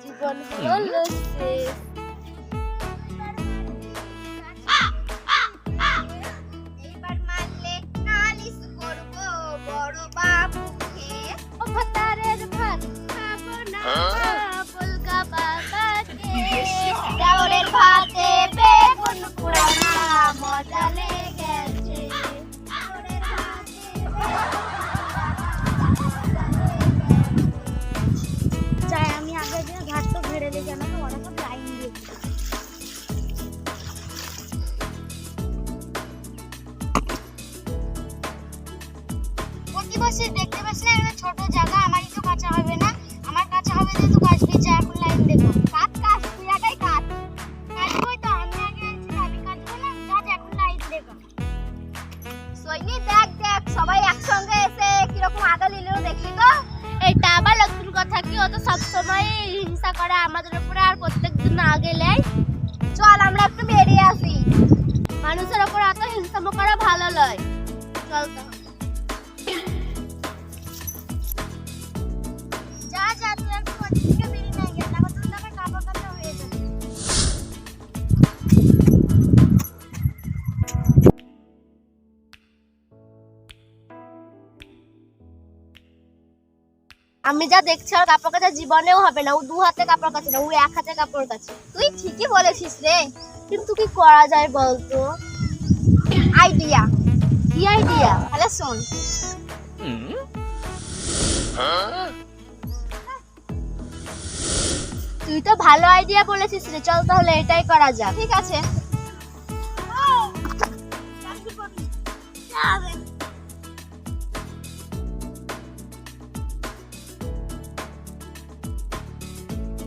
জীবন হলো এইবার মারলে নালিশ করবো বড় বাবুকে। ও ভাতারের ভাত খাবো না বলগা বাবাকে। চাউলের ভাতে বেগুন পোড়া মজা লেগেছে। চাউলের ভাতে যাই আমি আগে যে ঘাট তো ঘেড়ে দিয়ে জানা তো অনেক লাইন দিয়ে প্রতিবছর দেখতে পাচ্ছি না একটা ছোট জায়গা আমারই তো কাঁচা হবে না। আমার কাঁচা হবে যে তুই কাটবি যা এখন লাইন দেবো। কাট কাট তুই আগে কাট কাটবই তো আমি আগে আছি আমি কাটবো না যা এখন লাইন দেবো। সৈনি দেখ দেখ সবাই একসঙ্গে এসে কিরকম আগে নিলেও দেখলি তো। এটা আবার নতুন কথা কি ও তো সবসময় হিংসা করে আমাদের উপরে আর প্রত্যেকদিন আগে নেয়। চল আমরা একটু বেরিয়ে আসি। মানুষের উপর এত হিংসা করা ভালো নয়। চল তো যা যা তুই একটু ওদিকে বেরিয়ে না গিয়ে না তোর নামে কাপড় কাপড় হয়ে যাবে। আমি যা দেখছি আর কাপড় কাচা জীবনেও হবে না। ও দু হাতে কাপড় কাচে না, ও এক হাতে কাপড় কাচে। তুই ঠিকই বলেছিস রে, কিন্তু কি করা যায় বলতো? আইডিয়া। কি আইডিয়া? তাহলে শোন। তুই তো ভালো আইডিয়া বলেছিস রে, চল তাহলে এটাই করা যাক। ঠিক আছে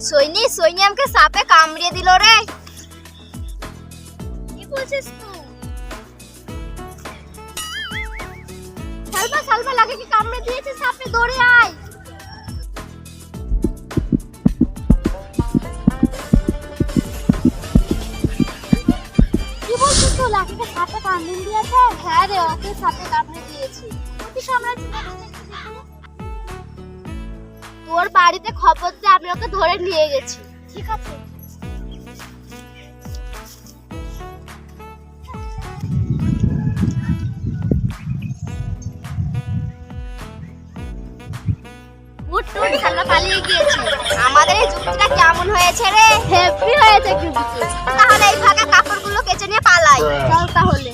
সৈনি সৈনি আমাকে সাপে কামড়িয়ে দিল রে। কি বলছিস তুই? সালমা সালমা লাগে কি কামড়ে দিয়েছে সাপে, দৌড়ে আয়। কি বলছিস তুই? লাকিকে সাপে কামড়ে দিয়েছে? হ্যাঁ রে, ওকে সাপে কামড়ে দিয়েছে। তুই সামলাতে তোর বাড়িতে খবর দিয়ে আমি ওকে ধরে নিয়ে গেছি। ঠিক আছে পালিয়ে গিয়েছে। আমাদের এই যুক্তিটা কেমন হয়েছে রে? হেভি হয়েছে কিন্তু। তাহলে এই ফাঁকা কাপড়গুলো কেচে নিয়ে পালাই। চল তাহলে।